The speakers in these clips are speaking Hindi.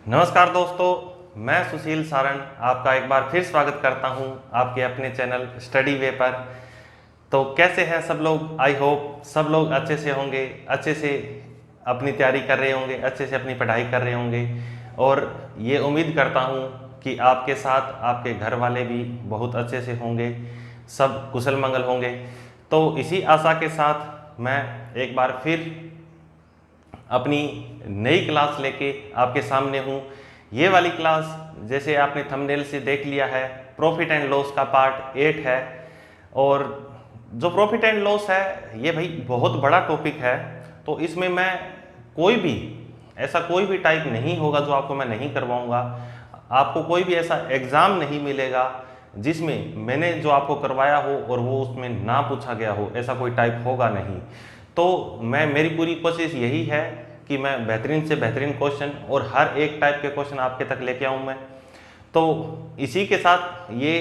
नमस्कार दोस्तों, मैं सुशील सारण आपका एक बार फिर स्वागत करता हूं आपके अपने चैनल स्टडी वे पर। तो कैसे हैं सब लोग? आई होप सब लोग अच्छे से होंगे, अच्छे से अपनी तैयारी कर रहे होंगे, अच्छे से अपनी पढ़ाई कर रहे होंगे। और ये उम्मीद करता हूं कि आपके साथ आपके घर वाले भी बहुत अच्छे से होंगे, सब कुशल मंगल होंगे। तो इसी आशा के साथ मैं एक बार फिर अपनी नई क्लास लेके आपके सामने हूँ। ये वाली क्लास जैसे आपने थंबनेल से देख लिया है, प्रॉफिट एंड लॉस का पार्ट 8 है। और जो प्रॉफिट एंड लॉस है ये भाई बहुत बड़ा टॉपिक है। तो इसमें मैं ऐसा कोई भी टाइप नहीं होगा जो आपको मैं नहीं करवाऊंगा। आपको कोई भी ऐसा एग्ज़ाम नहीं मिलेगा जिसमें मैंने जो आपको करवाया हो और वो उसमें ना पूछा गया हो, ऐसा कोई टाइप होगा नहीं। तो मेरी पूरी कोशिश यही है कि मैं बेहतरीन से बेहतरीन क्वेश्चन और हर एक टाइप के क्वेश्चन आपके तक लेके आऊँ मैं। तो इसी के साथ ये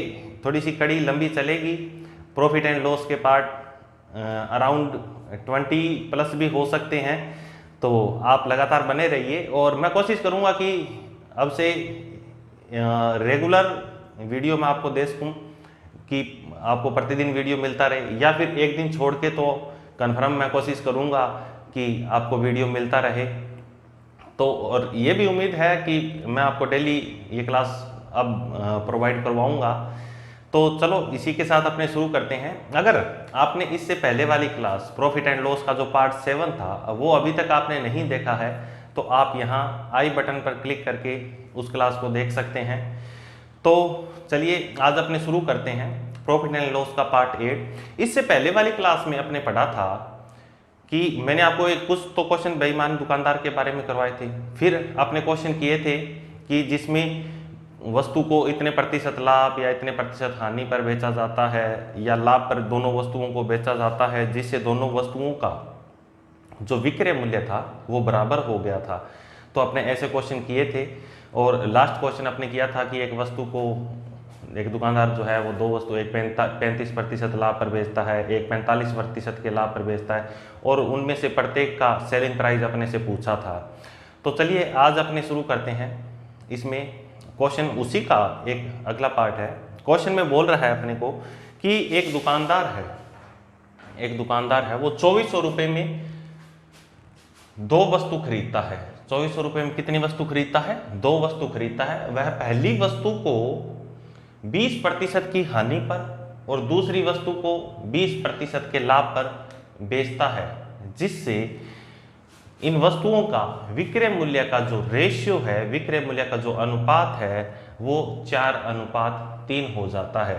थोड़ी सी कड़ी लंबी चलेगी। प्रॉफिट एंड लॉस के पार्ट अराउंड 20 प्लस भी हो सकते हैं। तो आप लगातार बने रहिए और मैं कोशिश करूँगा कि अब से रेगुलर वीडियो मैं आपको दे सकूँ, कि आपको प्रतिदिन वीडियो मिलता रहे, या फिर एक दिन छोड़ के तो कन्फर्म मैं कोशिश करूँगा कि आपको वीडियो मिलता रहे। तो और ये भी उम्मीद है कि मैं आपको डेली ये क्लास अब प्रोवाइड करवाऊँगा। तो चलो इसी के साथ अपने शुरू करते हैं। अगर आपने इससे पहले वाली क्लास प्रॉफिट एंड लॉस का जो पार्ट 7 था वो अभी तक आपने नहीं देखा है तो आप यहाँ आई बटन पर क्लिक करके उस क्लास को देख सकते हैं। तो चलिए आज अपने शुरू करते हैं प्रॉफिट एंड लॉस का पार्ट 8। इससे पहले वाली क्लास में अपने पढ़ा था कि मैंने आपको कुछ तो क्वेश्चन बेईमान दुकानदार के बारे में करवाए थे। फिर आपने क्वेश्चन किए थे कि जिसमें वस्तु को इतने प्रतिशत लाभ या इतने प्रतिशत हानि पर बेचा जाता है, या लाभ पर दोनों वस्तुओं को बेचा जाता है, जिससे दोनों वस्तुओं का जो विक्रय मूल्य था वो बराबर हो गया था। तो आपने ऐसे क्वेश्चन किए थे। और लास्ट क्वेश्चन आपने किया था कि एक वस्तु को एक दुकानदार जो है वो दो वस्तु, एक 35% लाभ पर बेचता है, एक 45% के लाभ पर बेचता है, और उनमें से प्रत्येक का सेलिंग प्राइस अपने से पूछा था। तो चलिए आज अपने शुरू करते हैं। इसमें क्वेश्चन उसी का एक अगला पार्ट है। क्वेश्चन में बोल रहा है अपने को कि एक दुकानदार है वो 2400 रुपये में दो वस्तु खरीदता है। 2400 रुपये में कितनी वस्तु खरीदता है? दो वस्तु खरीदता है। वह पहली वस्तु को 20% की हानि पर और दूसरी वस्तु को 20% के लाभ पर बेचता है, जिससे इन वस्तुओं का विक्रय मूल्य का जो रेशियो है, विक्रय मूल्य का जो अनुपात है वो 4:3 हो जाता है।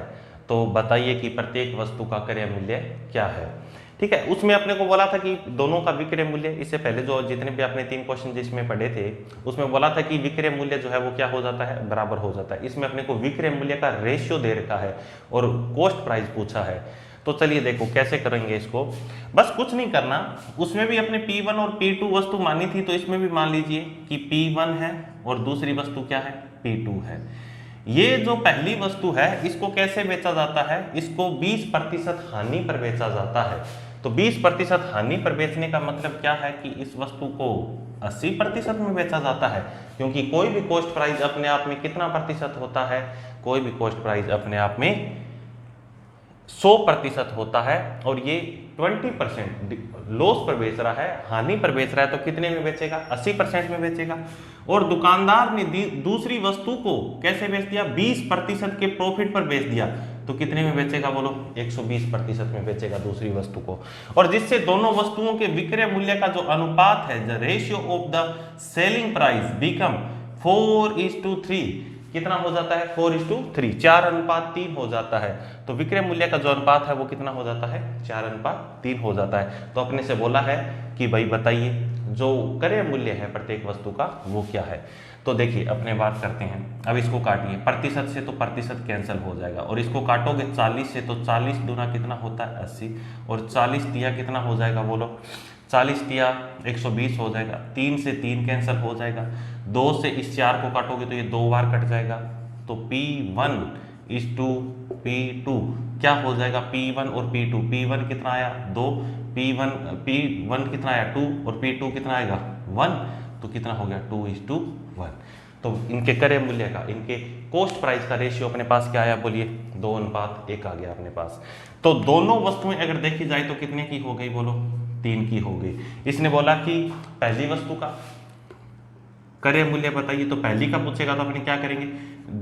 तो बताइए कि प्रत्येक वस्तु का क्रय मूल्य क्या है। ठीक है, उसमें अपने को बोला था कि दोनों का विक्रय मूल्य, इससे पहले जो जितने भी आपने 3 क्वेश्चन जिसमें पढ़े थे उसमें बोला था कि विक्रय मूल्य जो है वो क्या हो जाता है? बराबर हो जाता है। इसमें अपने को विक्रय मूल्य का रेशियो दे रखा है और कॉस्ट प्राइस पूछा है। तो चलिए देखो कैसे करेंगे इसको। बस कुछ नहीं करना, उसमें भी अपने P1 और P2 वस्तु मानी थी, तो इसमें भी मान लीजिए कि P1 है और दूसरी वस्तु क्या है? P2 है। ये जो पहली वस्तु है इसको कैसे बेचा जाता है? इसको 20% हानि पर बेचा जाता है। तो 20% हानि पर बेचने का मतलब क्या है कि इस वस्तु को 80% में बेचा जाता है, क्योंकि कोई भी कॉस्ट प्राइस अपने आप में कितना प्रतिशत होता है? कोई भी कॉस्ट प्राइस अपने आप में 100% होता है। और ये 20% लॉस पर बेच रहा है, हानि पर बेच रहा है, तो कितने में बेचेगा? 80% में बेचेगा। और दुकानदार ने दूसरी वस्तु को कैसे बेच दिया? 20% के प्रॉफिट पर बेच दिया, तो कितने में बेचेगा? बोलो, 120% में बेचेगा दूसरी वस्तु को। और जिससे दोनों वस्तुओं के विक्रय मूल्य का जो अनुपात है, the ratio of the selling price become 4:3, कितना हो जाता है? 4:3, 4:3 हो जाता है। तो विक्रय मूल्य का जो अनुपात है वो कितना हो जाता है? 4:3 हो जाता है। तो अपने से बोला है कि भाई बताइए जो क्रय मूल्य है प्रत्येक वस्तु का वो क्या है। तो देखिए अपने बात करते हैं। अब इसको काटिए, प्रतिशत से तो प्रतिशत कैंसिल हो जाएगा, और इसको काटोगे 40 से तो 40 दूना कितना होता है? 80, और 40 तिया कितना हो जाएगा? बोलो, 40 तिया 120 हो जाएगा। 3 से 3 कैंसिल हो जाएगा। 2 से इस 4 को काटोगे तो ये 2 बार कट जाएगा। तो P1:P2 क्या हो जाएगा? P1 और P2, P1 कितना आया? 2, P1 कितना आया? 2, और P2 कितना आएगा? 1, तो कितना हो गया? 2:1। तो इनके क्रय मूल्य का, इनके कॉस्ट प्राइस का रेशियो अपने पास क्या आया, बोलिए 2:1 आ गया अपने पास। तो दोनों वस्तुएं अगर देखी जाए तो कितने की हो गई, बोलो 3 की हो गई। इसने बोला कि पहली वस्तु का क्रय मूल्य बताइए, तो पहली का पूछेगा तो अपने क्या करेंगे,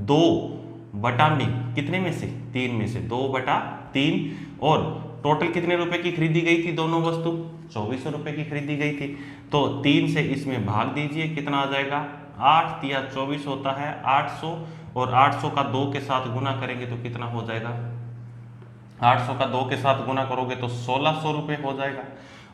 2 में कितने में से, 3 में से 2/3, और टोटल कितने रुपए की खरीदी गई थी, दोनों वस्तु 2400 रुपए की खरीदी गई थी। तो 3 से इसमें भाग दीजिए, कितना आ जाएगा, 8 या 24 होता है 800, और 800 का 2 के साथ गुना करेंगे तो कितना हो जाएगा, 800 का 2 के साथ गुना करोगे तो 1600 रुपए हो जाएगा।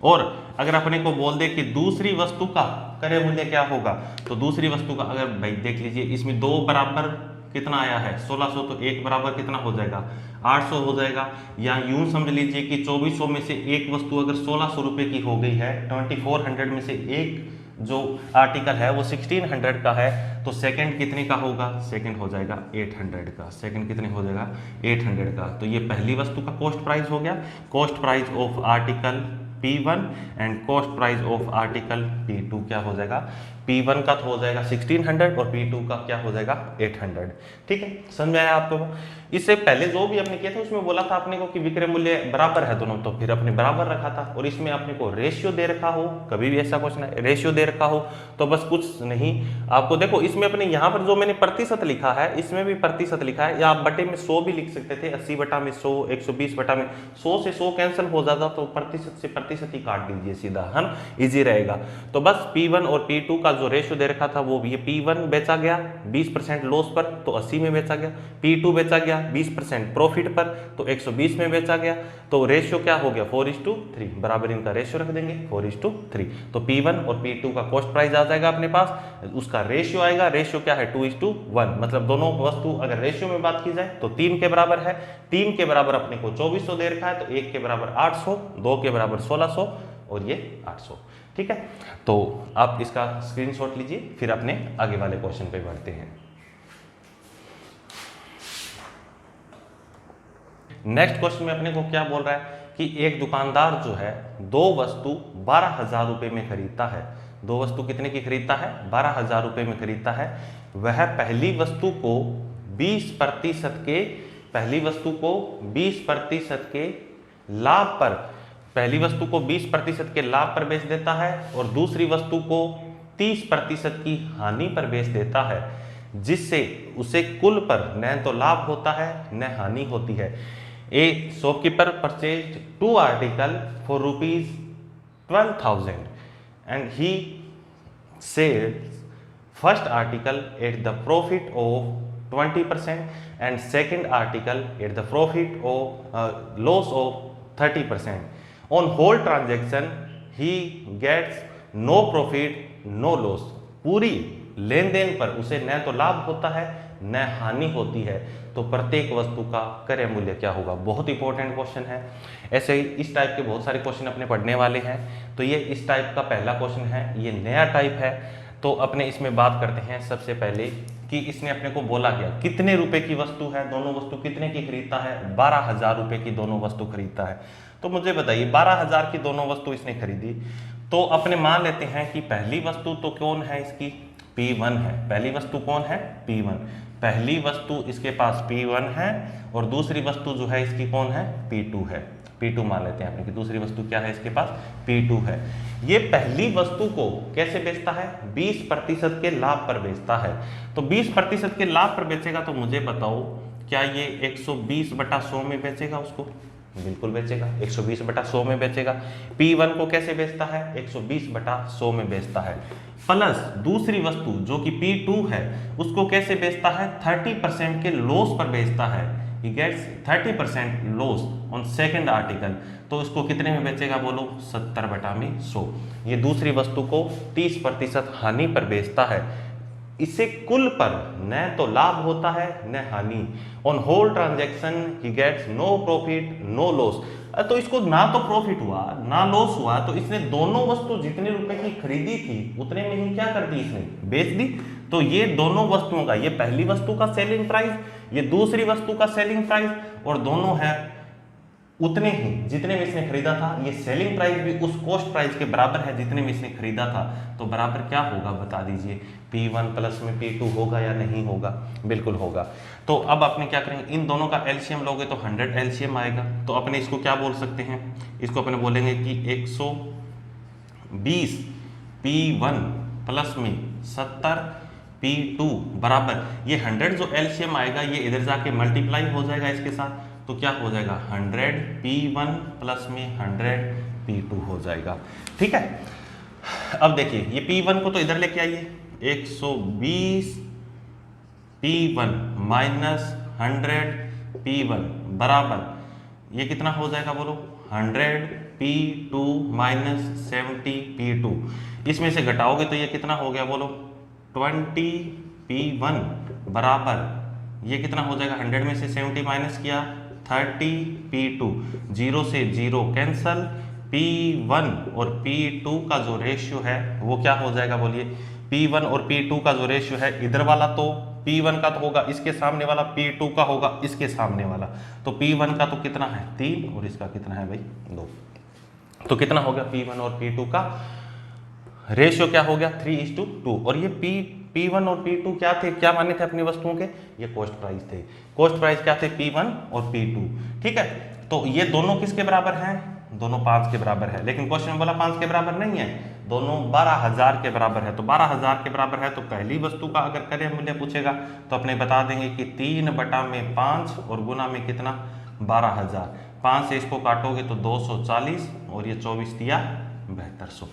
और अगर अपने को बोल दे कि दूसरी वस्तु का क्रय मूल्य क्या होगा, तो दूसरी वस्तु का अगर भाई देख लीजिए, इसमें 2 बराबर कितना आया है 1600, तो 1 बराबर कितना हो जाएगा 800 हो जाएगा। या यूं समझ लीजिए कि 2400 में से एक वस्तु अगर 1600 रुपए की हो गई है, 2400 में से एक जो आर्टिकल है वो 1600 का है, तो सेकंड कितने का होगा, सेकंड हो जाएगा 800 का, सेकंड कितने हो जाएगा 800 का। तो ये पहली वस्तु का कॉस्ट प्राइस हो गया, cost price of article P1 and cost price of article P2 क्या हो जाएगा, P1 का तो हो जाएगा 1600 और P2 का क्या हो जाएगा 800। ठीक है, समझ आया आपको। इससे पहले जो भी हमने किया था उसमें बोला था अपने को कि विक्रय मूल्य बराबर है दोनों, तो फिर अपने बराबर रखा था। और इसमें अपने को रेशियो दे रखा हो, कभी भी ऐसा क्वेश्चन है रेशियो दे रखा हो तो बस कुछ नहीं, आपको देखो इसमें अपने यहाँ पर जो मैंने प्रतिशत लिखा है इसमें भी प्रतिशत लिखा है, या आप बटे में 100 भी लिख सकते थे, 80/100, 120/में, 100 से 100 कैंसिल हो जाता तो प्रतिशत से प्रतिशत ही काट दीजिए सीधा, है ना, इजी रहेगा। तो बस P1 और P2 का जो रेशियो दे रखा था वो ये P1 बेचा गया 20% लॉस पर तो 80 में बेचा गया, P2 बेचा गया 20% प्रॉफिट पर तो 120 में बेचा गया। तो रेशियो क्या हो गया 4:3, बराबर इनका रेशियो रख देंगे 4:3। तो P1 और P2 का कॉस्ट प्राइस आ जाएगा अपने पास, उसका रेशियो आएगा, रेशियो क्या है 2:1, मतलब दोनों वस्तु अगर रेशियो में बात की जाए तो 3 के बराबर है, 3 के बराबर अपने को 2400 दे रखा है, तो 1 के बराबर 800, 2 के बराबर 1600 और ये 800। ठीक है, तो आप इसका स्क्रीनशॉट लीजिए, फिर अपने आगे वाले क्वेश्चन पे बढ़ते हैं। नेक्स्ट क्वेश्चन में अपने को क्या बोल रहा है कि एक दुकानदार जो है दो वस्तु 12,000 रुपए में खरीदता है, दो वस्तु कितने की खरीदता है 12,000 रुपए में खरीदता है। वह पहली वस्तु को 20% के, पहली वस्तु को 20% के लाभ पर, पहली वस्तु को 20% के लाभ पर बेच देता है और दूसरी वस्तु को 30% की हानि पर बेच देता है, जिससे उसे कुल पर न तो लाभ होता है न हानि होती है। A shopkeeper purchased 2 article for ₹12,000 and he sells first article at the profit of 20% and second article at the profit of loss of 30%. On whole transaction he gets no profit no loss. पूरी लेन देन पर उसे न तो लाभ होता है न हानि होती है। तो प्रत्येक वस्तु का क्रय मूल्य क्या होगा, बहुत इंपॉर्टेंट क्वेश्चन है। ऐसे ही इस टाइप के बहुत सारे क्वेश्चन अपने पढ़ने वाले हैं। तो ये इस टाइप का पहला क्वेश्चन है, ये नया टाइप है। तो अपने इसमें बात करते हैं सबसे पहले कि इसने अपने को बोला क्या, कितने रुपए की वस्तु है, दोनों वस्तु कितने की खरीदता है, 12,000 रुपए की दोनों वस्तु खरीदता है। तो मुझे बताइए 12,000 की दोनों वस्तु इसने खरीदी, तो अपने मान लेते हैं कि पहली वस्तु तो कौन है इसकी, P1 है। पहली वस्तु कौन है, P1। पहली वस्तु इसके पास P1 है और दूसरी वस्तु जो है इसकी कौन है, P2 है। P2 मान लेते हैं अपने कि दूसरी वस्तु क्या है इसके पास, P2 है। ये पहली वस्तु को कैसे बेचता है, 20% के लाभ पर बेचता है। तो 20% के लाभ पर बेचेगा तो मुझे बताओ क्या ये 120/100 में बेचेगा उसको, बिल्कुल बेचेगा, 120/100 में बेचेगा। P1 को कैसे बेचता है, 120/100 में बेचता है। प्लस दूसरी वस्तु जो कि P2 है उसको कैसे बेचता है, 30% के लॉस पर बेचता है। He gets 30% loss on second article. तो इसको कितने में बेचेगा बोलो, 70/100। ये दूसरी वस्तु को 30% हानि पर बेचता है। इससे कुल पर न तो लाभ होता है न हानि। On whole transaction he gets no profit no loss. तो इसको ना तो प्रॉफिट हुआ ना लॉस हुआ, तो इसने दोनों वस्तु जितने रुपए की खरीदी थी उतने में ही क्या कर दी, इसने बेच दी। तो ये दोनों वस्तुओं का, ये पहली वस्तु का सेलिंग प्राइस, ये दूसरी वस्तु का सेलिंग प्राइस, और दोनों है उतने ही जितने में इसने खरीदा था, ये सेलिंग प्राइस भी उस कॉस्ट प्राइस के बराबर है जितने में इसने खरीदा था, तो बराबर क्या होगा बता दीजिए, P1 प्लस में P2 होगा या नहीं होगा? बिल्कुल होगा। तो अब अपने क्या करेंगे, इन दोनों का एलसीएम लोगे तो 100 एलसीएम आएगा, तो अपने इसको क्या बोल सकते हैं, इसको अपने बोलेंगे कि 120 P1 प्लस में 70 P2 बराबर, ये 100 जो एलसीएम आएगा ये इधर जाके मल्टीप्लाई हो जाएगा इसके साथ, तो क्या हो जाएगा 100 P1 प्लस में 100 P2 हो जाएगा। ठीक है, अब देखिए ये P1 को तो इधर लेके आइए, 120 P1 माइनस 100 P1 बराबर, ये कितना हो जाएगा बोलो, 100 P2 माइनस 70 P2, इसमें से घटाओगे तो ये कितना हो गया बोलो, 20 P1 बराबर, ये कितना हो जाएगा, 100 में से 70 माइनस किया 30 P2, 0 से 0 कैंसल, P1 और P2 का जो रेशियो है वो क्या हो जाएगा बोलिए, P1 और P2 का जो रेशियो है, इधर वाला तो P1 का तो होगा इसके सामने वाला, P2 का होगा इसके सामने वाला, तो P1 का तो कितना है 3 और इसका कितना है भाई 2, तो कितना हो गया P1 और P2 का रेशियो क्या हो गया 3:2, और ये P1 और P2 क्या थे, क्या माने थे अपनी वस्तुओं के, ये कॉस्ट प्राइस थे, कॉस्ट प्राइस क्या थे P1 और P2। ठीक है, तो ये दोनों किसके बराबर हैं, दोनों 5 के बराबर है, लेकिन क्वेश्चन में बोला 5 के बराबर नहीं है, दोनों 12,000 के बराबर है, तो 12,000 के बराबर है तो पहली वस्तु का अगर क्रय मूल्य पूछेगा तो अपने बता देंगे कि 3/5 और गुना में कितना 12,000, 5 से इसको काटोगे तो 240 और ये 24 दिया 7200,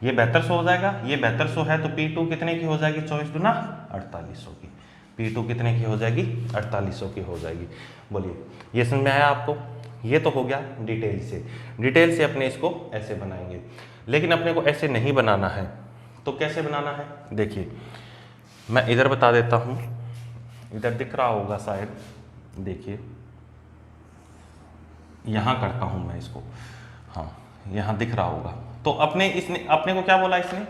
ये 7200 हो जाएगा, ये 7200 है तो P2 कितने की हो जाएगी, 24 गुना 4800 की, P2 कितने की हो जाएगी 4800 की हो जाएगी। बोलिए ये समझ में आया आपको? ये तो हो गया डिटेल से अपने इसको ऐसे बनाएंगे, लेकिन अपने को ऐसे नहीं बनाना है, तो कैसे बनाना है देखिए, मैं इधर बता देता हूँ, इधर दिख रहा होगा शायद, देखिए यहाँ करता हूँ मैं इसको, हाँ यहाँ दिख रहा होगा, तो अपने को क्या बोला इसने,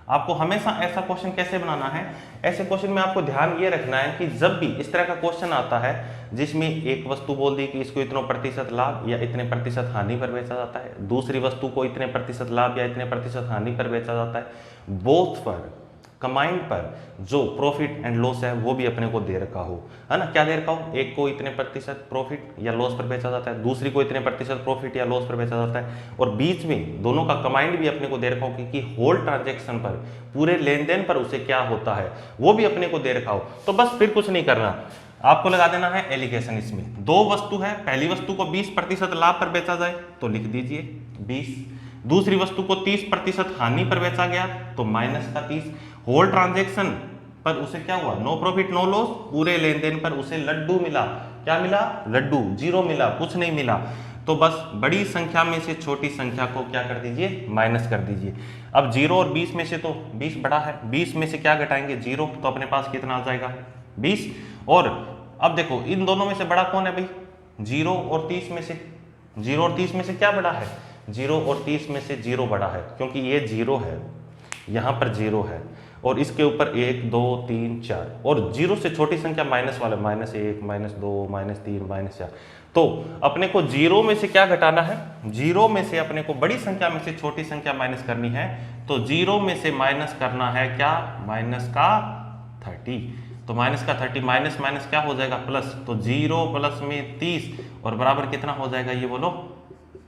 आपको हमेशा ऐसा क्वेश्चन कैसे बनाना है, ऐसे क्वेश्चन में आपको ध्यान ये रखना है कि जब भी इस तरह का क्वेश्चन आता है जिसमें एक वस्तु बोल दी कि इसको इतने प्रतिशत लाभ या इतने प्रतिशत हानि पर बेचा जाता है, दूसरी वस्तु को इतने प्रतिशत लाभ या इतने प्रतिशत हानि पर बेचा जाता है, बोथ पर कंबाइंड पर जो प्रॉफिट एंड लॉस है वो भी अपने को दे रखा हो, है ना, क्या दे रखा हो, एक को इतने प्रतिशत प्रॉफिट या लॉस पर बेचा जाता है, दूसरी को इतने प्रतिशत प्रॉफिट या लॉस पर बेचा जाता है, और बीच में दोनों का कंबाइंड भी अपने को दे रखा हो कि होल ट्रांजैक्शन पर, पूरे लेन देन पर उसे क्या होता है वो भी अपने को दे रखा हो, तो बस फिर कुछ नहीं करना, आपको लगा देना है एलिगेशन। इसमें दो वस्तु है, पहली वस्तु को 20% लाभ पर बेचा जाए तो लिख दीजिए 20, दूसरी वस्तु को 30% हानि पर बेचा गया तो माइनस का 30, होल ट्रांजैक्शन पर उसे क्या हुआ, नो प्रॉफिट नो लॉस, पूरे लेन देन पर उसे लड्डू मिला, क्या मिला, लड्डू, जीरो मिला, कुछ नहीं मिला, तो बस बड़ी संख्या में से छोटी संख्या को क्या कर दीजिए, माइनस कर दीजिए। अब 0 और 20 में से तो 20 बड़ा है, 20 में से क्या घटाएंगे 0, तो अपने पास कितना आ जाएगा 20, और अब देखो इन दोनों में से बड़ा कौन है भाई, 0 और 30 में से, 0 और 30 में से क्या बड़ा है, 0 और 30 में से 0 बड़ा है, क्योंकि ये 0 है, यहाँ पर 0 है, और इसके ऊपर 1 2 3 4, और 0 से छोटी संख्या माइनस वाला, -1 -2 -3 -4, तो अपने को 0 में से क्या घटाना है, 0 में से अपने को बड़ी संख्या में से छोटी संख्या माइनस करनी है, तो 0 में से माइनस करना है क्या, माइनस का 30, तो माइनस का 30 माइनस माइनस क्या हो जाएगा प्लस, तो 0 प्लस में 30 और बराबर कितना हो जाएगा, ये बोलो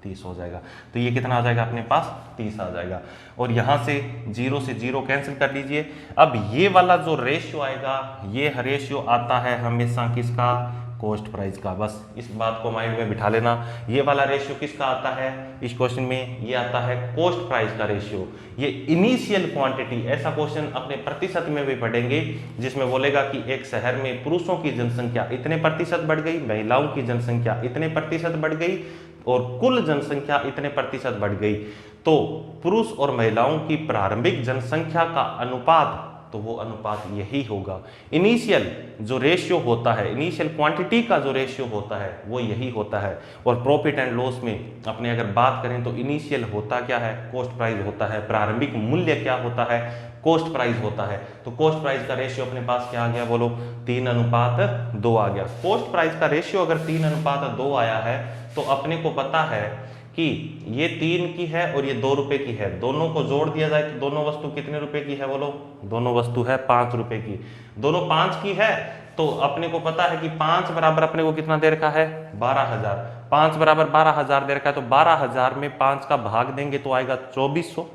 30 हो जाएगा, तो ये कितना आ जाएगा अपने पास 30 आ जाएगा, और यहाँ से 0 से 0 कैंसिल कर लीजिए। अब ये वाला जो रेशियो आएगा, ये रेशियो आता है हमेशा किसका, कॉस्ट प्राइस का, बस इस बात को माइंड में बिठा लेना, ये वाला रेशियो किसका आता है इस क्वेश्चन में, ये आता है कॉस्ट प्राइस का रेशियो, ये इनिशियल क्वांटिटी, ऐसा क्वेश्चन अपने प्रतिशत में भी पढ़ेंगे जिसमें बोलेगा कि एक शहर में पुरुषों की जनसंख्या इतने प्रतिशत बढ़ गई, महिलाओं की जनसंख्या इतने प्रतिशत बढ़ गई, और कुल जनसंख्या इतने प्रतिशत बढ़ गई, तो पुरुष और महिलाओं की प्रारंभिक जनसंख्या का अनुपात, तो वो अनुपात यही होगा। इनिशियल जो रेशियो होता है, इनिशियल क्वांटिटी का जो रेशियो होता है वो यही होता है। और प्रॉफिट एंड लॉस में अपने अगर बात करें तो इनिशियल होता क्या है, कॉस्ट प्राइस होता है। प्रारंभिक मूल्य क्या होता है, कॉस्ट प्राइस होता है। तो कॉस्ट प्राइस का रेशियो अपने पास क्या आ गया, बोलो 3:2 आ गया। कॉस्ट प्राइस का रेशियो अगर 3:2 आया है तो अपने को पता है कि ये 3 की है और ये 2 रुपए की है, दोनों को जोड़ दिया जाए तो दोनों वस्तु कितने रुपए की है, बोलो दोनों वस्तु है 5 रुपए की। दोनों 5 की है तो अपने को पता है कि 5 बराबर अपने को कितना दे रखा है, 12,000। 5 बराबर 12,000 दे रखा है तो 12,000 में 5 का भाग देंगे तो आएगा 2400।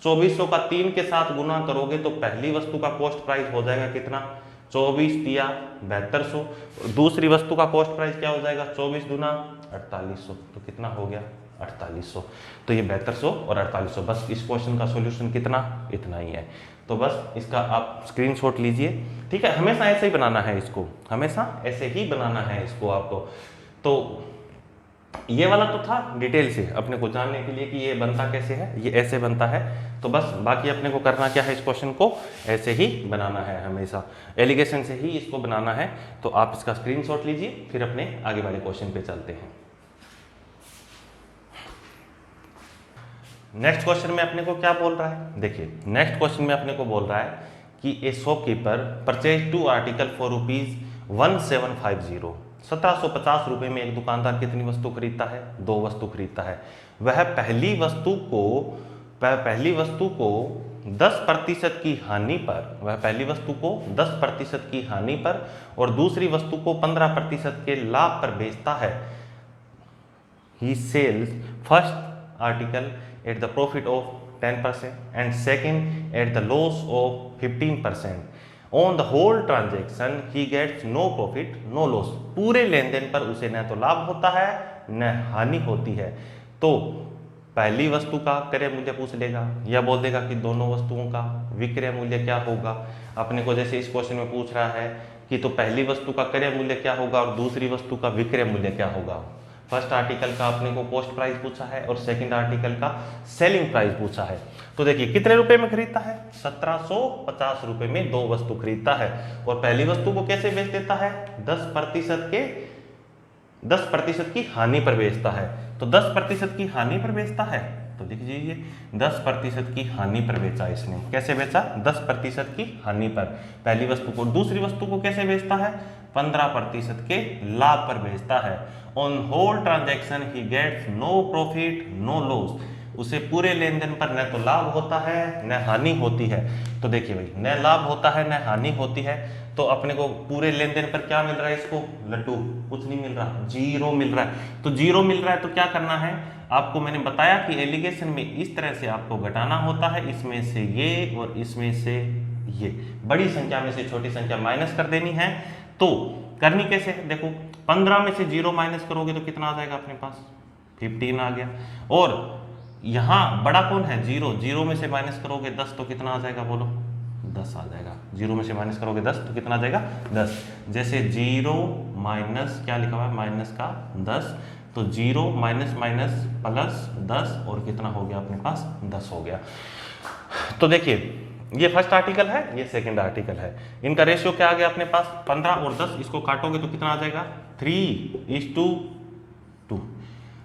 2400 का 3 के साथ गुना करोगे तो पहली वस्तु का कॉस्ट प्राइस हो जाएगा कितना, 24 दिया 7200। दूसरी वस्तु का कॉस्ट प्राइस क्या हो जाएगा, 24 दूना 4800। तो कितना हो गया, 4800। तो ये 7200 और 4800। बस इस क्वेश्चन का सॉल्यूशन कितना, इतना ही है। तो बस इसका आप स्क्रीनशॉट लीजिए, ठीक है। हमेशा ऐसे ही बनाना है इसको, हमेशा ऐसे ही बनाना है इसको आपको। तो ये वाला तो था डिटेल से अपने को जानने के लिए कि ये बनता कैसे है, ये ऐसे बनता है। तो बस बाकी अपने को करना क्या है, इस क्वेश्चन को ऐसे ही बनाना है, हमेशा एलिगेशन से ही इसको बनाना है। तो आप इसका स्क्रीनशॉट लीजिए, फिर अपने आगे वाले क्वेश्चन पे चलते हैं। नेक्स्ट क्वेश्चन में अपने को क्या बोल रहा है, देखिए नेक्स्ट क्वेश्चन में अपने को बोल रहा है कि ए शॉपकीपर परचेज 2 आर्टिकल फॉर ₹1750। 1750 रुपए में एक दुकानदार कितनी वस्तु खरीदता है, 2 वस्तु खरीदता है। वह पहली वस्तु को 10% की हानि पर, वह पहली वस्तु को 10% की हानि पर और दूसरी वस्तु को 15% के लाभ पर बेचता है। He sells first article at the profit of 10% and second at the loss of 15%. On the whole transaction he gets no profit no loss. पूरे लेन देन पर उसे न तो लाभ होता है न हानि होती है। तो पहली वस्तु का क्रय मूल्य पूछ लेगा या बोल देगा कि दोनों वस्तुओं का विक्रय मूल्य क्या होगा। अपने को जैसे इस क्वेश्चन में पूछ रहा है कि तो पहली वस्तु का क्रय मूल्य क्या होगा और दूसरी वस्तु का विक्रय मूल्य क्या होगा। फर्स्ट आर्टिकल का अपने को कॉस्ट प्राइस पूछा है और सेकंड आर्टिकल का सेलिंग प्राइस पूछा है। तो देखिए कितने रुपए में खरीदता है, 1750 रुपए में 2 वस्तु खरीदता है और पहली वस्तु को कैसे बेच देता है, 10% की हानि पर बेचता है। तो 10% की हानि पर बेचता है तो लिख लीजिए 10% की हानि पर बेचा इसने। कैसे बेचा, 10% की हानि पर पहली वस्तु को। दूसरी वस्तु को कैसे बेचता है, 15% के लाभ पर बेचता है। On whole transaction he gets no profit no loss. उसे पूरे लेन देन पर न तो लाभ होता है न हानि होती है। तो देखिए भाई, न लाभ होता है न हानि होती है तो अपने को पूरे लेन देन पर क्या मिल रहा है, इसको लड्डू कुछ नहीं मिल रहा, 0 मिल रहा है। तो 0 मिल रहा है तो क्या करना है आपको, मैंने बताया कि एलिगेशन में इस तरह से आपको घटाना होता है, इसमें से ये और इसमें से ये, बड़ी संख्या में से छोटी संख्या माइनस कर देनी है। तो करनी कैसे है, देखो 15 में से 0 माइनस करोगे तो कितना आ जाएगा अपने पास, 15 आ गया। और यहाँ बड़ा कौन है, 0, 0 में से माइनस करोगे 10 तो कितना आ जाएगा, बोलो 10 आ जाएगा। 0 में से माइनस करोगे 10 तो कितना आ जाएगा, 10। जैसे 0 माइनस क्या लिखा हुआ है, माइनस का 10, तो 0 माइनस माइनस प्लस 10 और कितना हो गया अपने पास, 10 हो गया। तो देखिए ये फर्स्ट आर्टिकल है, ये सेकंड आर्टिकल है। इनका रेशियो क्या आ गया अपने पास, 15 और 10, इसको काटोगे तो कितना आ जाएगा, 3:2।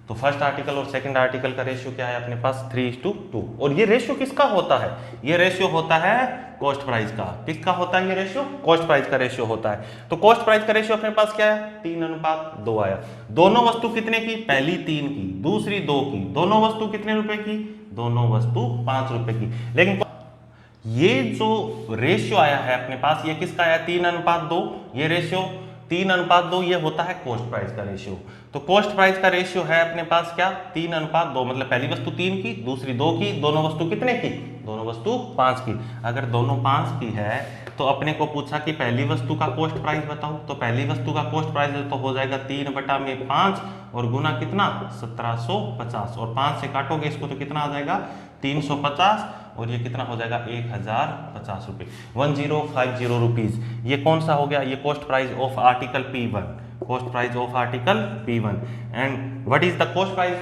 तो फर्स्ट आर्टिकल और सेकंड आर्टिकल का रेशियो क्या है अपने पास, 3:2। और ये रेशियो किसका होता है, ये रेशियो होता है कॉस्ट प्राइस का। किसका होता है ये रेशियो, कॉस्ट प्राइस का रेशियो होता है। तो कॉस्ट प्राइस का रेशियो अपने पास क्या है, 3:2 आया। दोनों वस्तु कितने की, पहली 3 की दूसरी 2 की, दोनों वस्तु कितने रुपए की, दोनों वस्तु 5 रुपए की। लेकिन ये जो रेशियो आया है अपने पास, ये किसका आया, 3:2। ये रेशियो 3:2 ये होता है कॉस्ट प्राइस का रेशियो। तो कॉस्ट प्राइस का रेशियो है अपने पास क्या, 3:2, मतलब पहली वस्तु 3 की दूसरी 2 की, दोनों वस्तु कितने की, दोनों वस्तु 5 की। अगर दोनों 5 की है तो अपने को पूछा कि पहली वस्तु का कॉस्ट प्राइस बताओ, तो पहली वस्तु का कॉस्ट प्राइस तो हो जाएगा 3/5 और गुना कितना, 1750, और 5 से काटोगे इसको तो कितना आ जाएगा, 350, और ये कितना हो जाएगा, 1050 रुपये, 1050 रुपीज। ये कौन सा हो गया, ये cost price of article P1, cost price of article P1। And what is the cost price,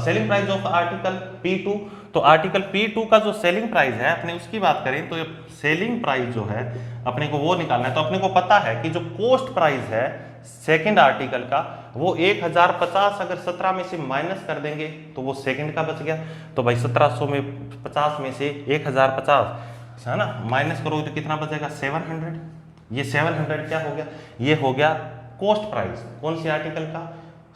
selling price of article P2। तो आर्टिकल P2 का जो सेलिंग प्राइस है, अपने उसकी बात करें तो सेलिंग प्राइस जो है अपने को वो निकालना है। तो अपने को पता है कि जो कोस्ट प्राइस है सेकंड आर्टिकल का वो 1050, अगर 17 में से माइनस कर देंगे तो वो सेकंड का बच गया। तो भाई 1700 में 50 में से 1050 है ना, माइनस करोगे तो कितना बचेगा 700। ये 700 क्या हो गया, ये हो गया कॉस्ट प्राइस। कौन सी आर्टिकल का,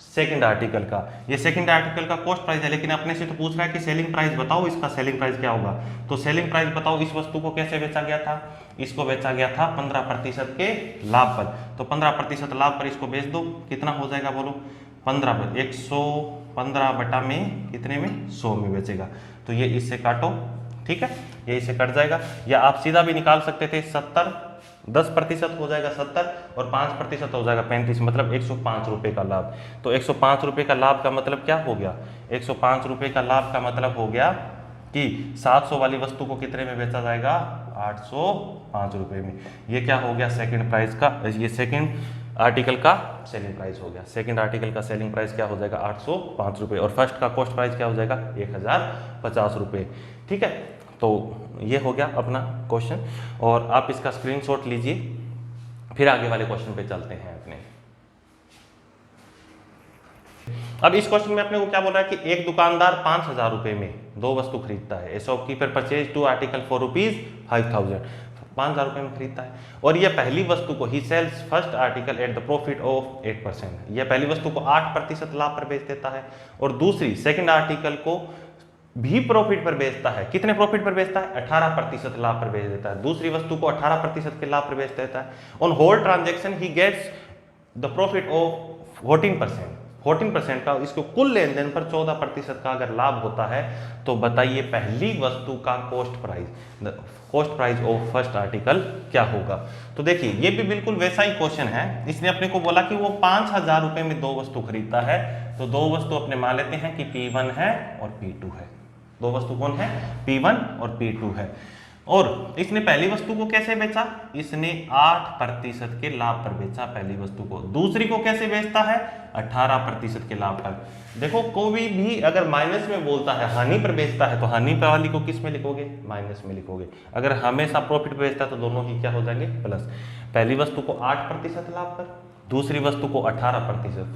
सेकंड आर्टिकल का। ये सेकंड आर्टिकल का कॉस्ट प्राइस है, लेकिन अपने से तो पूछ रहा है कि सेलिंग प्राइस बताओ, इसका सेलिंग प्राइस क्या होगा। तो सेलिंग प्राइस बताओ, इस वस्तु को कैसे बेचा गया था, इसको बेचा गया था 15% के लाभ पर। तो 15% लाभ पर इसको बेच दो, कितना हो जाएगा बोलो, 15 115 बटा में कितने में 100 में बेचेगा। तो ये इससे काटो, ठीक है, ये इससे कट जाएगा। या आप सीधा भी निकाल सकते थे 70, 10% हो जाएगा 70 और 5% हो जाएगा 35, मतलब 105 रुपये का लाभ। तो 105 रुपये का लाभ का मतलब क्या हो गया, 105 रुपये का लाभ का मतलब हो गया कि 700 वाली वस्तु को कितने में बेचा जाएगा, 805 रुपये में। ये क्या हो गया सेकंड प्राइस का, ये सेकंड आर्टिकल का सेलिंग प्राइस हो गया। सेकंड आर्टिकल का सेलिंग प्राइस क्या हो जाएगा, 805 रुपये, और फर्स्ट का कॉस्ट प्राइस क्या हो जाएगा, 1050 रुपये। ठीक है, तो ये हो गया अपना क्वेश्चन, और आप इसका स्क्रीनशॉट लीजिए, फिर आगे वाले क्वेश्चन पे चलते हैं अपने। अब इस क्वेश्चन में अपने को क्या बोल रहा है कि एक दुकानदार 5000 रुपए में 2 वस्तु खरीदता है। A shopkeeper purchase 2 article for ₹5000, 5000 रुपए में खरीदता है, और यह पहली वस्तु को ही sells first article at the profit of 8%। यह पहली वस्तु को 8% लाभ पर बेच देता है, और दूसरी सेकंड आर्टिकल को भी प्रॉफिट पर बेचता है। कितने प्रॉफिट पर बेचता है, 18% लाभ पर बेच देता है। दूसरी वस्तु को 18% के लाभ पर बेच देता है। On whole transaction he gets the profit of 14% का, इसको कुल लेन देन पर 14% का अगर लाभ होता है, तो बताइए पहली वस्तु का cost price of first article क्या होगा। तो देखिए ये भी बिल्कुल वैसा ही क्वेश्चन है। इसने अपने को बोला कि वो 5000 रुपए में 2 वस्तु खरीदता है, तो 2 वस्तु अपने मान लेते हैं कि P1 है और P2 है। 2 वस्तु कौन है, P1 और P2 है। और इसने पहली वस्तु को कैसे बेचा, इसने 8% के लाभ पर बेचा पहली वस्तु को। दूसरी को कैसे बेचता है, 18% के लाभ पर। देखो कोई भी अगर माइनस में बोलता है, हानि पर बेचता है, तो हानि पर वाली को किस में लिखोगे, माइनस में लिखोगे। अगर हमेशा प्रॉफिट पर बेचता है तो दोनों ही क्या हो जाएंगे, प्लस। पहली वस्तु को 8% लाभ पर, दूसरी वस्तु को 18%।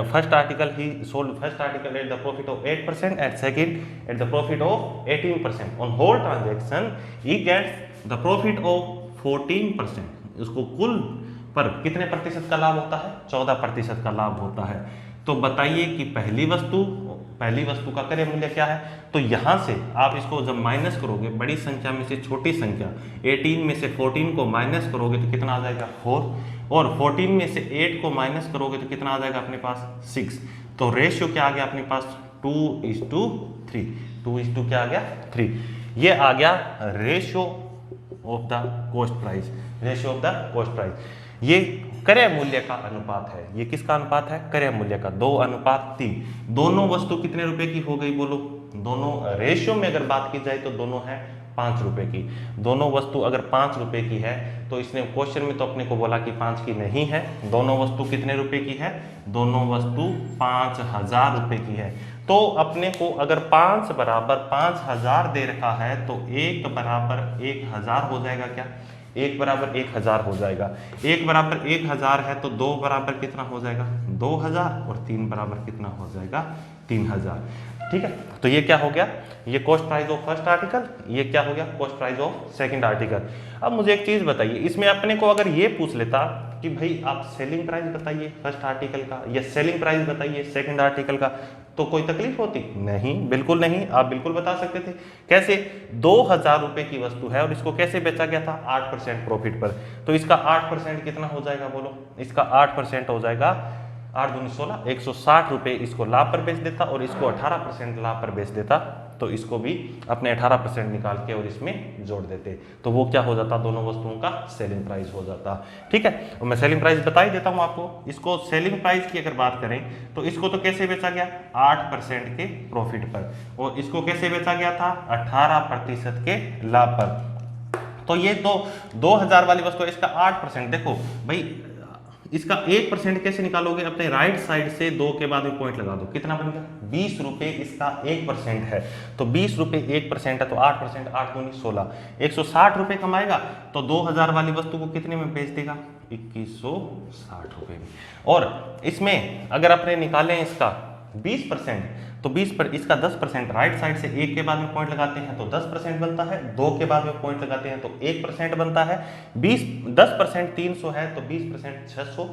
First article he sold first article at the profit of 8% and second at the profit of 18%। On whole transaction he gets the profit of 14%। उसको कुल पर कितने प्रतिशत का लाभ होता है, 14% का लाभ होता है। तो बताइए कि पहली वस्तु का क्रय मूल्य क्या है। तो यहां से आप इसको जब माइनस करोगे, बड़ी संख्या में से छोटी संख्या 18 में से 14 को माइनस करोगे तो कितना आ जाएगा 4, और 14 में से 8 को माइनस करोगे तो कितना आ जाएगा अपने पास 6। तो रेशियो क्या आ गया अपने पास 2:3। 2:, क्या आ गया 3। ये आ गया ratio of the cost price. Ratio of the cost price ये क्रय मूल्य का अनुपात है। ये किसका अनुपात है, क्रय मूल्य का, 2:3। दोनों वस्तु कितने रुपए की हो गई बोलो, दोनों रेशियो में अगर बात की जाए तो दोनों है 5 रुपए की। दोनों वस्तु अगर 5 रुपए की है, तो इसने क्वेश्चन में तो अपने को बोला कि 5 की नहीं है। दोनों वस्तु कितने रुपए की है, दोनों वस्तु 5000 रुपए की है। तो अपने को अगर 5 बराबर 5000 दे रखा है, तो 1 बराबर 1000 हो जाएगा क्या, 1 बराबर 1000 हो जाएगा। 1 बराबर 1000 है तो 2 बराबर कितना हो जाएगा 2000, और 3 बराबर कितना हो जाएगा 3000। ठीक है, तो ये क्या हो गया, ये cost price of first article, ये क्या हो गया cost price of second article. अब मुझे एक चीज बताइए, इसमें अपने को अगर ये पूछ लेता कि भाई आप सेलिंग प्राइस बताइए फर्स्ट आर्टिकल का, या सेलिंग प्राइस बताइए सेकंड आर्टिकल का, तो कोई तकलीफ होती नहीं, बिल्कुल नहीं। आप बिल्कुल बता सकते थे। कैसे, 2000 रुपए की वस्तु है और इसको कैसे बेचा गया था 8% प्रॉफिट पर। तो इसका 8% कितना हो जाएगा बोलो, इसका 8% हो जाएगा 8 दूनी 16, 160 रुपए इसको लाभ पर बेच देता, और इसको 18% लाभ पर बेच देता, तो इसको भी अपने 18% निकाल के और इसमें जोड़ देते, तो वो क्या हो जाता, दोनों वस्तुओं का सेलिंग प्राइस हो जाता। ठीक है, और मैं सेलिंग प्राइस बता ही देता हूं आपको। इसको सेलिंग प्राइस की अगर बात करें तो इसको तो कैसे बेचा गया 8% के प्रॉफिट पर, और इसको कैसे बेचा गया था 18% के लाभ पर। तो ये तो 2000 वाली वस्तु है, इसका 8%। देखो भाई इसका 1% कैसे निकालोगे, अपने राइट साइड से 2 के बाद में पॉइंट लगा दो, कितना बन गया 20 रुपये इसका 1% है। तो 20 रुपये 1% है तो 8%, 8 दूनी 16, 160 रुपये कमाएगा तो 2000 वाली वस्तु को कितने में बेच देगा, 2160 रुपये में। और इसमें अगर अपने निकालें इसका 20%, तो 20 पर इसका 10%, राइट साइड से 1 के बाद में पॉइंट लगाते हैं तो 10% बनता है, 2 के बाद में पॉइंट लगाते हैं तो 1% बनता है, 10% 300 है तो 20% 600,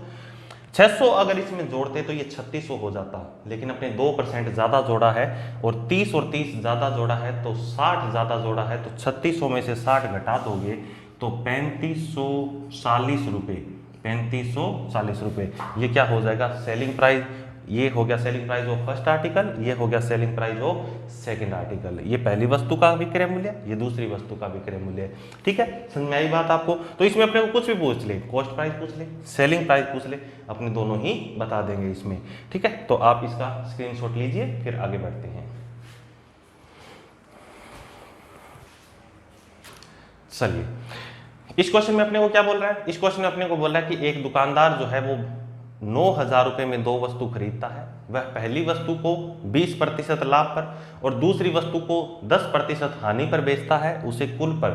600 अगर इसमें जोड़ते तो ये 3600 हो जाता, लेकिन अपने 2% ज़्यादा जोड़ा है और 30 ज़्यादा जोड़ा है तो 60 ज़्यादा जोड़ा है, तो 3600 में से 60 घटा दोगे तो 3540 रुपये, 3540 रुपये ये क्या हो जाएगा सेलिंग प्राइस। ये हो गया selling price of first article, ये हो गया selling price of second article. ये पहली वस्तु का विक्रय मूल्य, ये दूसरी वस्तु का विक्रय मूल्य। ठीक है, समझ में आई बात आपको। तो इसमें अपने को कुछ भी पूछ ले, कॉस्ट प्राइस पूछ ले, सेलिंग प्राइस पूछ ले, अपने दोनों ही बता देंगे इसमें। ठीक है, तो आप इसका स्क्रीनशॉट लीजिए, फिर आगे बढ़ते हैं। चलिए, इस क्वेश्चन में अपने को क्या बोल रहा है, इस क्वेश्चन में अपने को बोल रहा है कि एक दुकानदार जो है वो 9000 रुपये में 2 वस्तु खरीदता है। वह पहली वस्तु को 20% लाभ पर और दूसरी वस्तु को 10% हानि पर बेचता है। उसे कुल पर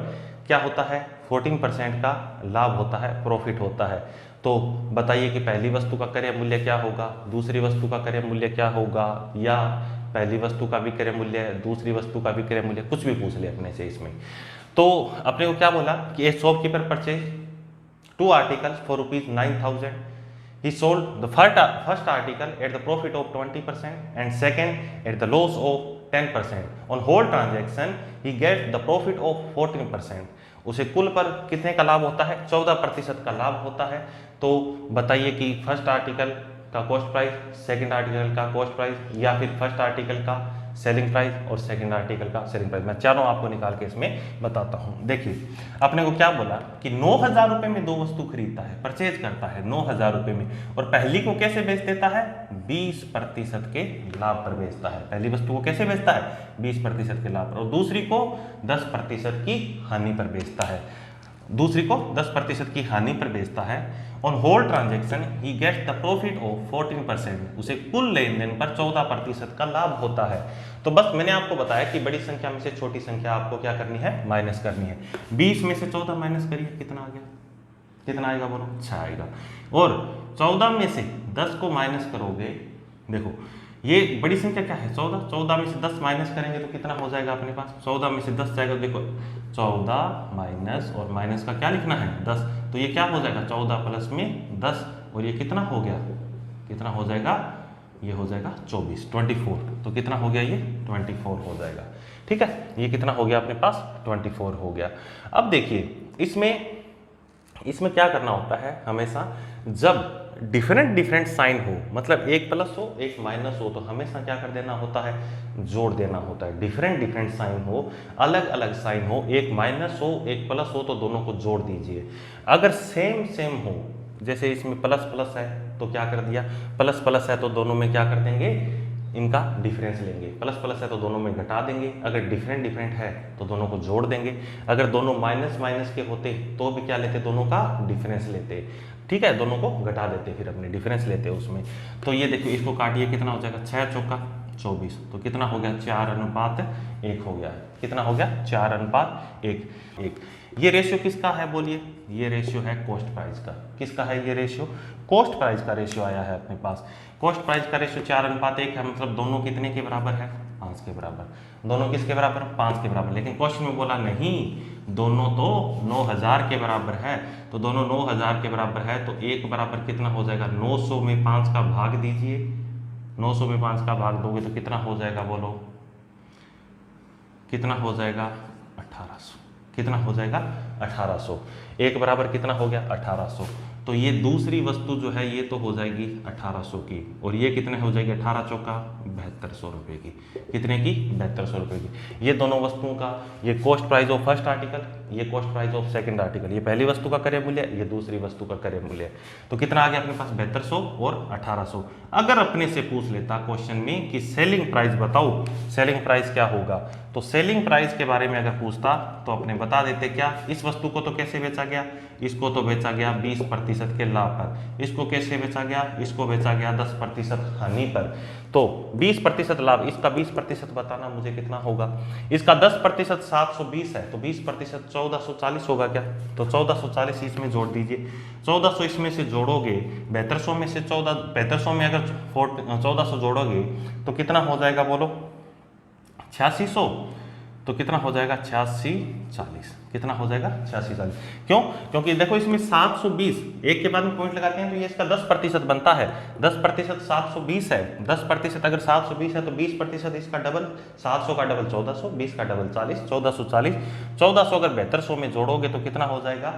क्या होता है 14% का लाभ होता है, प्रॉफिट होता है। तो बताइए कि पहली वस्तु का क्रय मूल्य क्या होगा, दूसरी वस्तु का क्रय मूल्य क्या होगा, या पहली वस्तु का विक्रय मूल्य, दूसरी वस्तु का विक्रय मूल्य, कुछ भी पूछ ले अपने से इसमें। तो अपने को क्या बोला कि ए shopkeeper purchase 2 articles for ₹9,000. He sold the first article at the profit of 20% and second at the loss of 10%. On whole transaction, he gets the profit of 14%. उसे कुल पर कितने का लाभ होता है, 14% का लाभ होता है। तो बताइए कि फर्स्ट आर्टिकल का कॉस्ट प्राइस, सेकंड आर्टिकल का कॉस्ट प्राइस, या फिर फर्स्ट आर्टिकल का सेलिंग प्राइस और सेकंड आर्टिकल का सेलिंग प्राइस। मैं चारों आपको निकाल के इसमें बताता हूं। देखिए, अपने को क्या बोला कि 9000 रुपये में 2 वस्तु खरीदता है, परचेज करता है 9000 रुपये में, और पहली को कैसे बेच देता है 20% के लाभ पर बेचता है। पहली वस्तु को कैसे बेचता है 20% के लाभ पर, और दूसरी को 10% की हानि पर बेचता है, दूसरी को 10% की हानि पर बेचता है। On whole transaction he gets the profit of 14%, उसे कुल लेन देन पर 14% का लाभ होता है। तो बस मैंने आपको बताया कि बड़ी संख्या में से छोटी संख्या आपको क्या करनी है, माइनस करनी है। 20 में से 14 माइनस करिए, कितना आ गया, कितना आएगा बोलो, 6 आएगा। और 14 में से 10 को माइनस करोगे, देखो ये बड़ी संख्या क्या है 14, 14 में से 10 माइनस करेंगे तो कितना हो जाएगा अपने पास, 14 में से 10 जाएगा, देखो 14 माइनस, और माइनस का क्या लिखना है 10, तो ये क्या हो जाएगा 14 प्लस में 10, और ये कितना हो गया, कितना हो जाएगा, ये हो जाएगा 24, तो कितना हो गया ये 24 हो जाएगा। ठीक है, ये कितना हो गया अपने पास 24 हो गया। अब देखिए इसमें क्या करना होता है, हमेशा जब डिफरेंट साइन हो, मतलब एक प्लस हो एक माइनस हो, तो हमेशा क्या कर देना होता है, जोड़ देना होता है। डिफरेंट साइन हो, अलग अलग साइन हो, एक माइनस हो एक प्लस हो, तो दोनों को जोड़ दीजिए। अगर सेम हो, जैसे इसमें प्लस प्लस है तो क्या कर दिया, प्लस प्लस है तो दोनों में क्या कर देंगे, इनका डिफरेंस लेंगे, प्लस प्लस है तो दोनों में घटा देंगे, अगर डिफरेंट है तो दोनों को जोड़ देंगे, अगर दोनों माइनस के होते तो भी क्या लेते, दोनों का डिफरेंस लेते। ठीक है, दोनों को घटा देते, फिर अपने डिफरेंस लेते उसमें। तो ये देखो, इसको काटिए, कितना हो जाएगा 6 चौका 24, तो कितना हो गया 4:1 हो गया, कितना हो गया 4:1। ये रेशियो किसका है बोलिए, ये रेशियो है कॉस्ट प्राइस का। किसका है ये रेशियो, कॉस्ट प्राइस का रेशियो आया है अपने पास। कॉस्ट प्राइस का रेशियो 4:1 है, मतलब दोनों कितने के बराबर है, 5 के बराबर। दोनों किसके बराबर, 5 के बराबर। लेकिन क्वेश्चन में बोला नहीं, दोनों तो 9000 के बराबर है, तो दोनों 9000 के बराबर है, तो एक बराबर कितना हो जाएगा, 900 में 5 का भाग दीजिए, 900 में 5 का भाग दोगे तो कितना हो जाएगा बोलो, कितना हो जाएगा 1800, कितना हो जाएगा 1800। एक बराबर कितना हो गया 1800, तो ये दूसरी वस्तु जो है ये तो हो जाएगी 1800 की, और ये कितने हो जाएगी 18 चौका 7200 रुपये की, कितने की 7200 रुपये की। ये दोनों वस्तुओं का ये cost price of first article, ये cost price of second article, ये पहली वस्तु का क्रय मूल्य, ये दूसरी वस्तु का क्रय मूल्य। तो कितना आ गया अपने पास 7200 और 1800। अगर अपने से पूछ लेता क्वेश्चन में कि सेलिंग प्राइस बताओ, सेलिंग प्राइस क्या होगा, तो सेलिंग प्राइस के बारे में अगर पूछता तो अपने बता देते क्या, इस वस्तु को तो कैसे बेचा गया, इसको तो बेचा गया 20% के लाभ पर, इसको कैसे बेचा गया, इसको बेचा गया 10% हानि पर। तो 20% लाभ, इसका 20% बताना मुझे कितना होगा, इसका 10% 720 है, तो 20% 1440 होगा क्या, तो 1440 इसमें जोड़ दीजिए, 1400 इसमें से जोड़ोगे 7200 में से 7200 में अगर 1400 जोड़ोगे तो कितना हो जाएगा बोलो 8600, तो कितना हो जाएगा 8640, कितना हो जाएगा 8640। क्यों, क्योंकि देखो इसमें 720 एक के बाद में पॉइंट लगाते हैं तो ये इसका 10% बनता है, 10% 720 है, 10% अगर 720 है तो 20% इसका डबल, 700 का डबल 1400, 20 का डबल 40, 1440, 1400 अगर 7200 में जोड़ोगे तो कितना हो जाएगा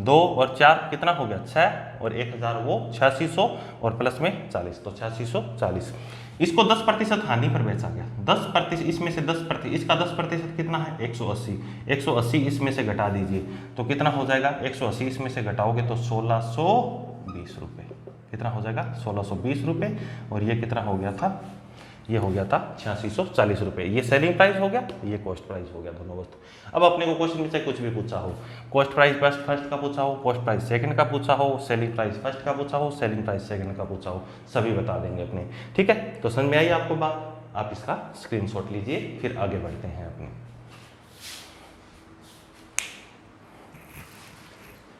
2 और 4 कितना हो गया 6 और 1000 वो 8600 और प्लस में 40, तो 8640। इसको 10% हानि पर बेचा गया, 10% इसमें से 10%, इसका 10% कितना है 180, 180 इसमें से घटा दीजिए तो कितना हो जाएगा 180 इसमें से घटाओगे तो 1620 रुपये, कितना हो जाएगा 1620 रुपये, और ये कितना हो गया था, ये हो गया था 8640 रुपये। ये सेलिंग प्राइस हो गया, ये कॉस्ट प्राइस हो गया, दोनों वस्तु। अब अपने को क्वेश्चन में चाहे कुछ भी पूछा हो, कॉस्ट प्राइस फर्स्ट का पूछा हो, कॉस्ट प्राइस सेकंड का पूछा हो, सेलिंग प्राइस फर्स्ट का पूछा हो, सेलिंग प्राइस सेकंड का पूछा हो, सभी बता देंगे अपने। ठीक है, तो समझ में आई आपको बात, आप इसका स्क्रीनशॉट लीजिए, फिर आगे बढ़ते हैं अपने।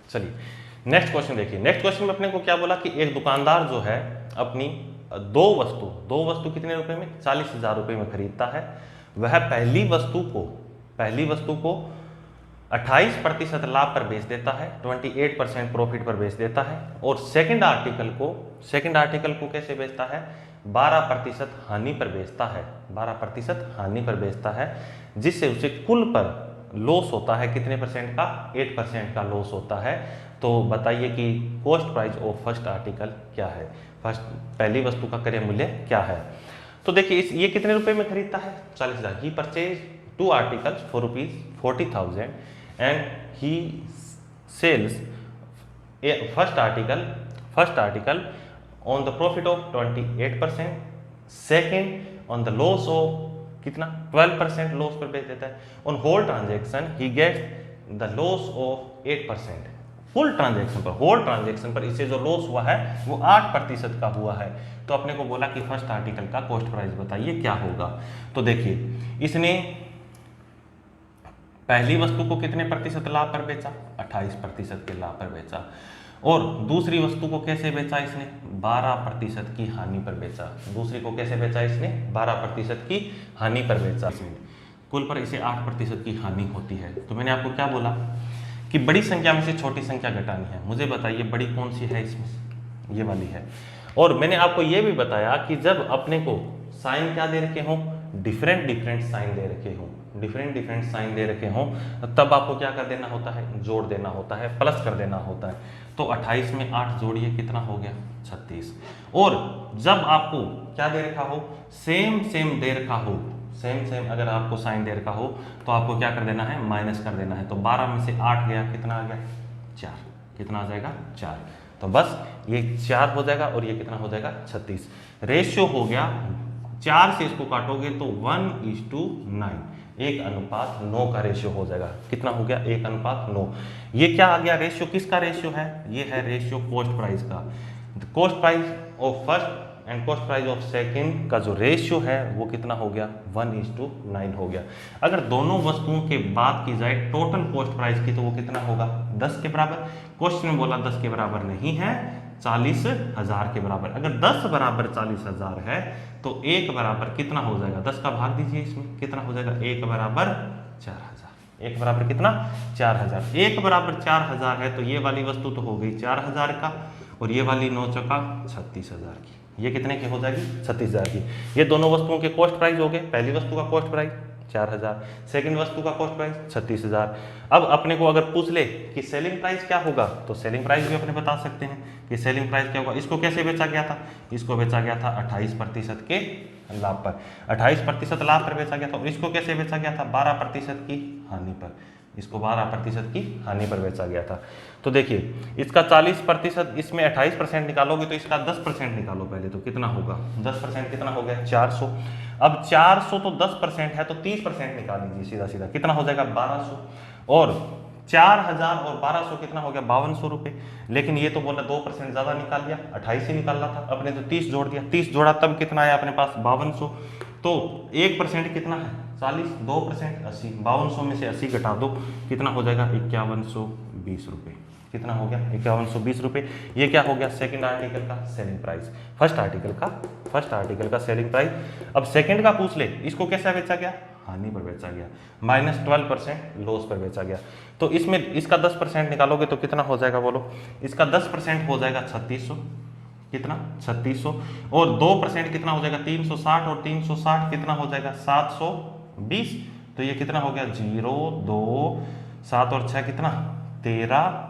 चलिए नेक्स्ट क्वेश्चन देखिए। नेक्स्ट क्वेश्चन में अपने को क्या बोला कि एक दुकानदार जो है अपनी दो वस्तु कितने रुपए में 40,000 रुपये में खरीदता है, वह पहली वस्तु को 28% लाभ पर बेच देता है, 28% प्रॉफिट पर बेच देता है, और सेकंड आर्टिकल को कैसे बेचता है 12% हानि पर बेचता है, 12% हानि पर बेचता है, जिससे उसे कुल पर लॉस होता है कितने परसेंट का 8% का लॉस होता है। तो बताइए कि cost price of first article क्या है, पहली वस्तु का क्रय मूल्य क्या है। तो देखिए ये कितने रुपए में खरीदता है 40,000, he purchase 2 articles for ₹40,000 and he sells first article on the profit of 28%, second on the loss of कितना 12% लॉस पर बेच देता है। On whole transaction he gets the loss of 8%, whole transaction पर इसे जो लॉस हुआ है वो 8% का हुआ है। तो अपने को बोला कि फर्स्ट आर्टिकल का कॉस्ट प्राइस बताइए क्या होगा। तो देखिए इसने पहली वस्तु को कितने प्रतिशत लाभ पर बेचा 28% के लाभ पर बेचा, और दूसरी वस्तु को कैसे बेचा इसने 12% की हानि पर बेचा, दूसरी को कैसे बेचा इसने 12% की हानि पर बेचा, कुल पर इसे 8% की हानि होती है। तो मैंने आपको क्या बोला कि बड़ी संख्या में से छोटी संख्या घटानी है, मुझे बताइए बड़ी कौन सी है इसमें, ये वाली है। और मैंने आपको ये भी बताया कि जब अपने को साइन क्या दे रखे हों डिफरेंट साइन दे रखे हों तब आपको क्या कर देना होता है जोड़ देना होता है, प्लस कर देना होता है। तो 28 में 8 जोड़िए कितना हो गया 36। और जब आपको क्या दे रखा हो सेम दे रखा हो, सेम अगर आपको साइन दे रखा हो तो आपको क्या कर देना है माइनस कर देना है। तो 12 में से 8 गया कितना आ गया 4, कितना आ जाएगा 4। तो बस ये 4 हो जाएगा और ये कितना हो जाएगा 36। रेशियो हो गया 4 से इसको काटोगे तो 1:9, 1:9 का रेशियो हो जाएगा। कितना हो गया 1:9। ये क्या आ गया रेशियो, किसका रेशियो है, ये है रेशियो कॉस्ट प्राइस का। Cost price of first and cost price of second का जो रेशियो है वो कितना हो गया 1:9 हो गया। अगर दोनों वस्तुओं के बात की जाए टोटल कॉस्ट प्राइस की तो वो कितना होगा 10 के बराबर। क्वेश्चन में बोला 10 के बराबर नहीं है 40,000 के बराबर। अगर 10 बराबर 40,000 है तो 1 बराबर कितना हो जाएगा, 10 का भाग दीजिए इसमें कितना हो जाएगा 1 बराबर 4,000। 1 बराबर कितना 4,000। 1 बराबर 4,000 है तो ये वाली वस्तु तो हो गई 4,000 का और ये वाली 9 चौका 36,000 की। ये कितने की हो जाएगी 36,000 की। ये दोनों वस्तुओं के कॉस्ट प्राइस हो गए। पहली वस्तु का कॉस्ट प्राइस 4,000, सेकंड वस्तु का कॉस्ट प्राइस 36,000। अब अपने को अगर पूछ ले कि सेलिंग प्राइस क्या होगा तो सेलिंग प्राइस भी अपने बता सकते हैं कि सेलिंग प्राइस क्या होगा। इसको कैसे बेचा गया था, इसको बेचा गया था 28% के लाभ पर, 28% लाभ पर बेचा गया था। और इसको कैसे बेचा गया था 12% की हानि पर। इसको 12% की हानि पर बेचा गया था। तो देखिए इसका 40%, इसमें 28% निकालोगे तो इसका 10% निकालो पहले, तो कितना होगा 10% कितना हो गया 400। अब 400 तो 10% है तो 30% निकाल लीजिए सीधा सीधा, कितना हो जाएगा 1200। और 4000 और 1200 कितना हो गया 5200 रुपये। लेकिन ये तो बोला 2% ज़्यादा निकाल लिया, 28 ही निकालना था अपने, तो 30 जोड़ दिया, 30 जोड़ा तब कितना आया अपने पास 5200। तो 1% कितना है 40, 2% 80, 5200 में से 80 घटा दो, कितना हो जाएगा 5120 रुपये। कितना हो गया 5120 रुपये। ये क्या हो गया सेकंड आर्टिकल का सेलिंग प्राइस, फर्स्ट आर्टिकल का सेलिंग प्राइस। अब सेकंड का पूछ ले, इसको कैसा बेचा गया हानि पर बेचा गया, -12% लॉस पर बेचा गया। तो इसमें इसका 10% निकालोगे तो कितना हो जाएगा बोलो, इसका 10% हो जाएगा 3600, कितना 3600, और 2% कितना हो जाएगा 360, और 360 कितना हो जाएगा 720। तो ये कितना हो गया 0 2 7 और 6 कितना 13,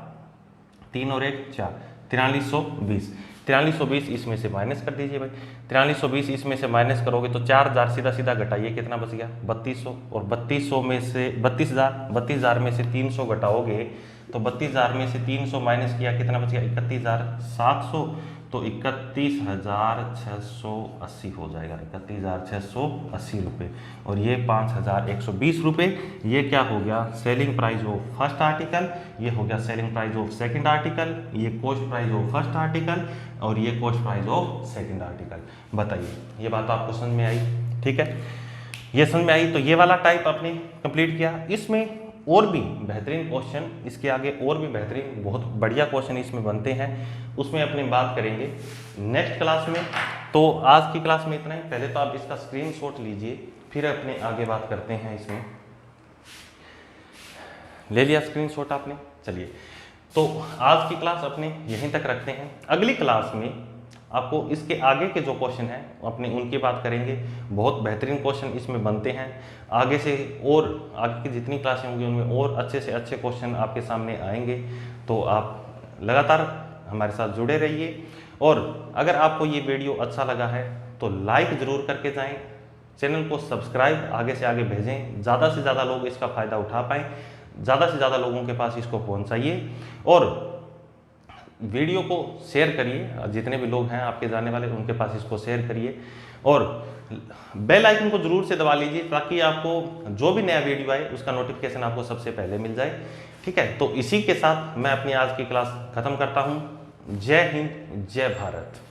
3 और 1 4, 4320। 4320 इसमें से माइनस कर दीजिए भाई, 4320 इसमें से माइनस करोगे तो 4000 सीधा सीधा घटाइए, कितना बच गया 3200। और 3200 में से 32000 में से 300 घटाओगे तो 32000 में से 300 माइनस किया कितना बच गया 31700। तो 31680 हो जाएगा, 31680 रुपये। और ये 5120 रुपये। ये क्या हो गया selling price of first article, ये हो गया selling price of second article, ये cost price of first article, और ये cost price of second article. बताइए ये बात आपको समझ में आई? ठीक है, ये समझ में आई। तो ये वाला टाइप आपने कंप्लीट किया। इसमें और भी बेहतरीन क्वेश्चन, इसके आगे और भी बेहतरीन बहुत बढ़िया क्वेश्चन इसमें बनते हैं, उसमें अपनी बात करेंगे नेक्स्ट क्लास में। तो आज की क्लास में इतना ही। पहले तो आप इसका स्क्रीनशॉट लीजिए, फिर अपने आगे बात करते हैं। इसमें ले लिया स्क्रीनशॉट आपने? चलिए, तो आज की क्लास अपने यहीं तक रखते हैं। अगली क्लास में आपको इसके आगे के जो क्वेश्चन हैं अपने उनकी बात करेंगे। बहुत बेहतरीन क्वेश्चन इसमें बनते हैं। आगे से और आगे की जितनी क्लासें होंगी उनमें और अच्छे से अच्छे क्वेश्चन आपके सामने आएंगे। तो आप लगातार हमारे साथ जुड़े रहिए। और अगर आपको ये वीडियो अच्छा लगा है तो लाइक ज़रूर करके जाएं, चैनल को सब्सक्राइब आगे से आगे भेजें, ज़्यादा से ज़्यादा लोग इसका फ़ायदा उठा पाएँ, ज़्यादा से ज़्यादा लोगों के पास इसको पहुँचाइए। और वीडियो को शेयर करिए, जितने भी लोग हैं आपके जाने वाले उनके पास इसको शेयर करिए। और बेल आइकन को जरूर से दबा लीजिए ताकि आपको जो भी नया वीडियो आए उसका नोटिफिकेशन आपको सबसे पहले मिल जाए। ठीक है, तो इसी के साथ मैं अपनी आज की क्लास खत्म करता हूँ। जय हिंद, जय भारत।